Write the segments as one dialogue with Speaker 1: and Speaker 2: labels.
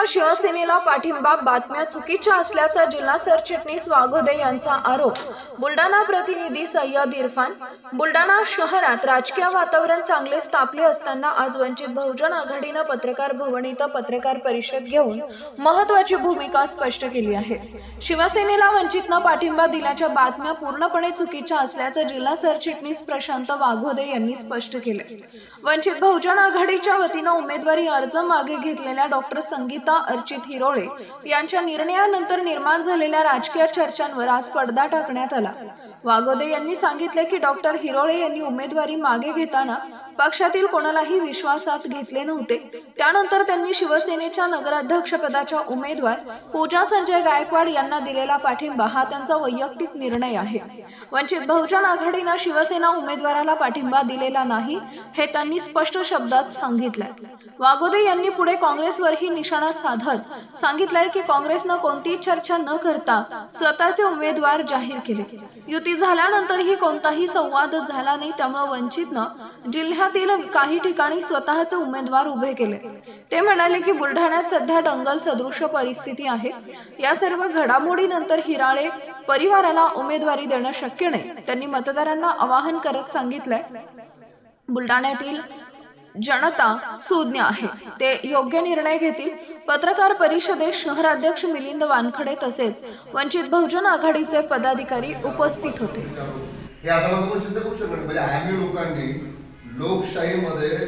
Speaker 1: शिवसेनेला पाठिंबा बातम्या चुकीच्या असल्याचा जिल्हा सरचिटणीस वाघोदे यांचा आरोप। बुलढाणा प्रतिनिधी सय्यद इरफान। बुलढाणा शहरात राजकीय वातावरण चांगले स्थापले असताना आज वंचित बहुजन आघाडीने पत्रकार भवन इथं पत्रकार परिषद घेऊन महत्त्वाची भूमिका स्पष्ट केली आहे। शिवसेनेला वंचितने पाठिंबा दिल्याच्या बातम्या पूर्णपणे चुकीच्या असल्याचे जिल्हा सरचिटणीस प्रशांत वाघोदे यांनी स्पष्ट केले। वंचित बहुजन आघाडीच्या वतीने उमेदवारी अर्ज मागे घेतलेल्या डॉक्टर संगीता अर्चित हिरोळे यांच्या निर्णयानंतर निर्माण झालेल्या राजकीय चर्चांवर आज पडदा टाकण्यात आला। वाघोदे यांनी सांगितले की डॉक्टर हिरोळे यांनी उमेदवारी मागे घेताना पक्षातील कोणालाही विश्वासात घेतले नव्हते। त्यानंतर त्यांनी शिवसेनेच्या नगराध्यक्षपदाच्या उमेदवार पूजा संजय गायकवाड यांना दिलेला पाठिंबा हा त्यांचा वैयक्तिक निर्णय आहे। वंचित बहुजन आघाडीने शिवसेना उमेदवाराला पाठिंबा दिलेला नाही हे त्यांनी स्पष्ट शब्दात सांगितले। वाघोदे यांनी पुढे काँग्रेसवरही निशाणा साधत सांगितले की काँग्रेसने कोणतीही चर्चा न करता स्वतःचे उमेदवार जाहीर केले। युती झाल्यानंतरही कोणताही संवाद झाला नाही, त्यामुळे वंचितने जिल्ह्यातील काही ठिकाणी स्वतःचे उमेदवार उभे केले। ते म्हणाले की बुलढाण्यात सध्या दंगल सदृश परिस्थिती आहे। या सर्व घडामोडीनंतर हिराळे परिवाराला उमेदवारी देणं शक्य नाही। त्यांनी मतदारांना आवाहन करत सांगितले बुलढाण्यातील जनता सुज्ञ आहे, ते योग्य निर्णय घेतील। पत्रकार परिषदेत शहराध्यक्ष मिलिंद वानखडे तसेच वंचित बहुजन आघाडीचे पदाधिकारी उपस्थित होते।
Speaker 2: हे आता आपण सिद्ध करू शकतो म्हणजे आम्ही लोकांनी लोकशाहीमध्ये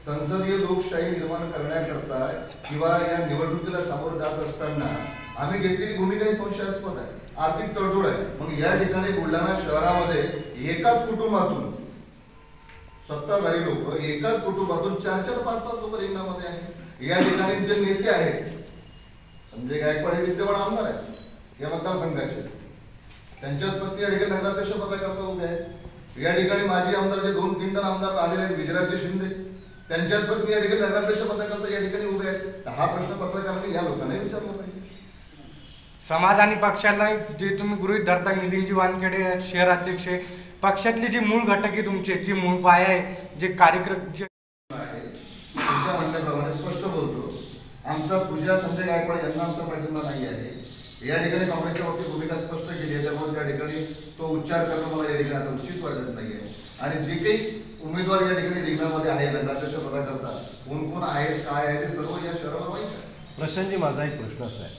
Speaker 2: संसदीय लोकशाही निर्माण करण्याकरता किंवा या निवडणुकीला सामोरं जात असताना आम्ही घेतलेली भूमिका ही संशयास्पद आहे, आर्थिक तडजोड आहे। मग या ठिकाणी बुलढाणा शहरामध्ये एकाच कुटुंबातून सत्ताधारी लोक एकाच कुटुंबातून 4-4, 5-5 लोक रिंगणामध्ये आहेत। या ठिकाणी जे नेते आहेत संजय गायकवाड हे विद्यमान आमदार आहेत या मतदारसंघाचे, त्यांच्याच पत्नी या ठिकाणी नगराध्यक्ष पदाकरता उभे आहेत। या ठिकाणी माजी आमदार जे 2-3 आमदार आलेले आहेत विजयराजे शिंदे, त्यांच्याच पत्नी या ठिकाणी नगराध्यक्ष पदाकरता या ठिकाणी उभे आहेत। हा प्रश्न पत्रकारांनी या लोकांना विचारला पाहिजे।
Speaker 3: समाज आणि पक्षाला जे तुम्ही गृहीत धरता मिलिंदजी वानखेडे शहराध्यक्ष पक्षातले जे मूळ घटक आहे तुमचे जे मूळ पाय आहे जे कार्यक्रम जे
Speaker 2: तुमच्या म्हणण्याप्रमाणे स्पष्ट बोलतो, आमचा पूजा संजय गायकवाड यांना आमचा पाठिंबा नाही आहे। या ठिकाणी काँग्रेसच्या बाबतीत भूमिका स्पष्ट केली आहे, त्यामुळे त्या ठिकाणी तो उच्चार करणं मला या ठिकाणी आता उचित वाटत नाहीये। आणि जे काही उमेदवार या ठिकाणी रिंगणामध्ये आहेत नगराध्यक्ष पदाकरता कोण कोण आहेत काय आहे ते सर्व या शहराला माहिती आहे।
Speaker 4: प्रशांतजी, माझा एक प्रश्न असा आहे,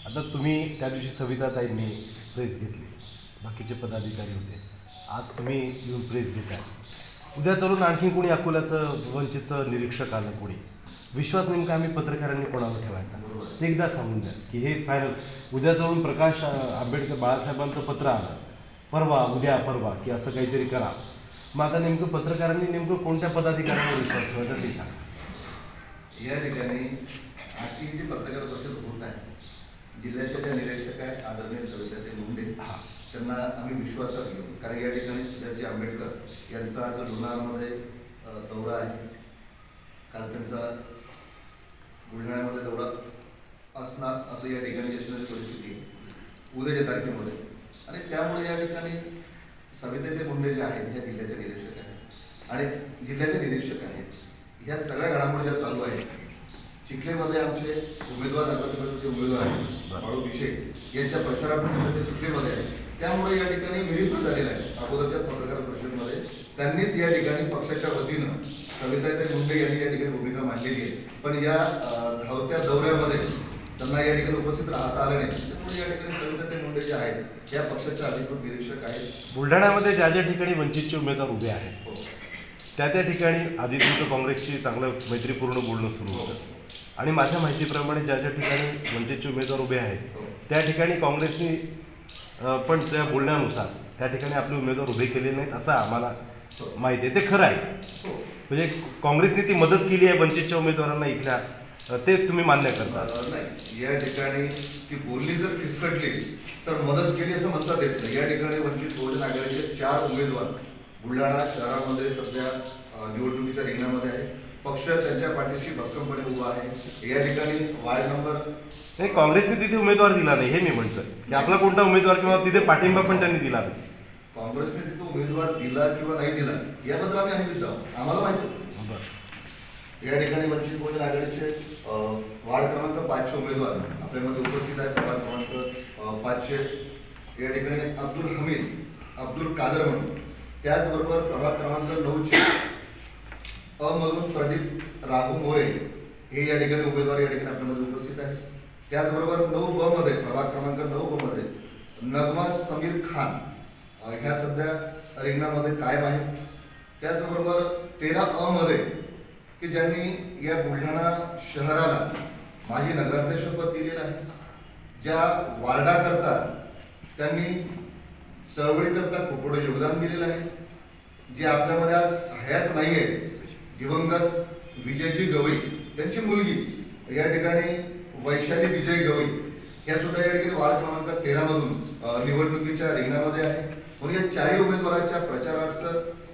Speaker 4: आता तुम्ही त्या दिवशी सविताताईंनी प्रेस घेतली, बाकीचे पदाधिकारी होते, आज तुम्ही येऊन प्रेस घेताय, उद्या चालून आणखी कोणी अकोल्याचं वंचितचं निरीक्षक आलं, कोणी विश्वास नेमका आम्ही पत्रकारांनी कोणावर ठेवायचा ते एकदा सांगून द्या की हे फायनल। उद्या चालून प्रकाश आंबेडकर बाळासाहेबांचं पत्र आलं परवा उद्या परवा की असं काहीतरी करा, मग आता नेमकं पत्रकारांनी नेमकं कोणत्या पदाधिकाऱ्यांवर विश्वास ठेवायचा ते सांगा।
Speaker 2: या ठिकाणी आजची जी पत्रकार परिषद होत आहे जिल्ह्याचे जे निरीक्षक आहेत आदरणीय सविताताई मुंडे त्यांना आम्ही विश्वासात घेऊ, कारण या ठिकाणी सुधाजी आंबेडकर यांचा जो लोणारमध्ये दौरा आहे, काल त्यांचा बुलढाण्यामध्ये दौरा असणार असं या ठिकाणी असणारी परिस्थिती आहे उद्याच्या तारखेमध्ये। आणि त्यामुळे या ठिकाणी सविताताई मुंडे जे आहेत या जिल्ह्याचे निरीक्षक आहेत आणि जिल्ह्याचे निरीक्षक आहेत। या सगळ्या घडामोडी ज्या चालू आहेत, चिखलीमध्ये आमचे उमेदवार नगरसेवकाचे उमेदवार आहेत बाळू भिशे यांच्या प्रचाराप्रसंगाचे चिखलीमध्ये आहे, त्यामुळे या ठिकाणी विहित झालेला आहे। अगोदरच्या पत्रकार परिषदेमध्ये त्यांनीच या ठिकाणी पक्षाच्या वतीनं सविताताई मुंडे यांनी या ठिकाणी भूमिका मांडलेली आहे, पण या धावत्या दौऱ्यामध्ये त्यांना या ठिकाणी उपस्थित राहता आलं नाही। त्यामुळे या ठिकाणी सविताताई मुंडे जे आहेत या पक्षाच्या अधिकृत निरीक्षक आहेत।
Speaker 4: बुलढाण्यामध्ये ज्या ज्या ठिकाणी वंचितचे उमेदवार उभे आहेत त्या त्या ठिकाणी आधी तुमचं काँग्रेसशी चांगलं मैत्रीपूर्ण बोलणं सुरू होतं आणि माझ्या माहितीप्रमाणे ज्या ज्या ठिकाणी वंचितचे उमेदवार उभे आहेत त्या ठिकाणी काँग्रेसनी पण त्या बोलण्यानुसार त्या ठिकाणी आपले उमेदवार उभे केले नाहीत असं आम्हाला माहिती आहे। ते खरं आहे, म्हणजे काँग्रेसने ती मदत केली आहे वंचितच्या उमेदवारांना इथल्या, ते तुम्ही मान्य करता?
Speaker 2: नाही, या ठिकाणी ती बोलणी जर फिसकटली तर मदत केली असं म्हणतात येत नाही। या ठिकाणी वंचित बहुजन आघाडीचे 4 उमेदवार बुलढाणा शहरामध्ये सध्या निवडणुकीच्या रिंगणामध्ये आहे। पक्ष त्यांच्या पाठीशी भक्कमपणे उभा आहे। या ठिकाणी वार्ड नंबर
Speaker 4: नाही, काँग्रेसने तिथे उमेदवार दिला नाही हे मी म्हणतोय की आपला कोणता उमेदवार किंवा तिथे पाठिंबा पण त्यांनी दिला नाही।
Speaker 2: काँग्रेसने तिथे उमेदवार दिला किंवा नाही दिला याबद्दल आम्ही अनिश्चित आहोत, आम्हाला माहिती या ठिकाणी वंचित बहुजन आघाडीचे वार्ड क्रमांक 5चे उमेदवार आपल्यामध्ये उपस्थित आहेत. प्रभाग क्रमांक 5चे या ठिकाणी अब्दुल हमीद अब्दुल कादर म्हणून, त्याचबरोबर प्रभाग क्रमांक 9चे मधून प्रदीप राघू मोरे हे या ठिकाणी उमेदवार या ठिकाणी आपल्यामध्ये उपस्थित आहेत. त्याचबरोबर 9ब मध्ये प्रभाग क्रमांक 9ब मध्ये नगमा समीर खान ह्या सध्या रिंगणामध्ये कायम आहेत. त्याचबरोबर 13अ मध्ये की ज्यांनी या बुलढाणा शहराला माजी नगराध्यक्षपद दिलेलं आहे, ज्या वार्डाकरता त्यांनी चळवळीकरता खूप मोठं योगदान दिलेलं आहे, जे आपल्यामध्ये आज हयात नाही आहे, दिवंगत विजयजी गवई त्यांची मुलगी या ठिकाणी वैशाली विजय गवई या सुद्धा या ठिकाणी वार्ड क्रमांक 13 मधून निवडणुकीच्या रिंगणामध्ये आहे. म्हणून या चारही उमेदवारांच्या प्रचारार्थ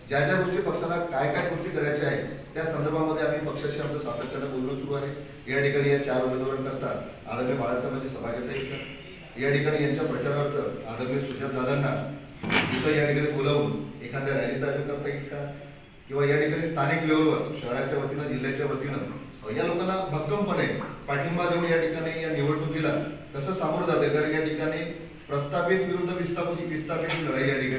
Speaker 2: ज्या ज्या गोष्टी पक्षाला काय काय गोष्टी करायच्या आहेत त्या संदर्भामध्ये आम्ही पक्षाशी आमचं सातत्यानं बोलणं सुरू आहे. या ठिकाणी या 4 उमेदवारांकरता आदरणीय बाळासाहेबांची सभा घेता येतात. या ठिकाणी यांच्या प्रचारार्थ आदरणीय सुजात दादांना इथं या ठिकाणी बोलावून एखाद्या रॅलीचं आयोजन करता येईल का, किंवा या ठिकाणी स्थानिक लेवलवर शहराच्या वतीनं जिल्ह्याच्या वतीनं या लोकांना भक्कमपणे पाठिंबा देऊन या ठिकाणी या निवडणुकीला कसं सामोरं जाते. तर या ठिकाणी प्रस्थापित विरुद्ध विस्थापित लढाई या ठिकाणी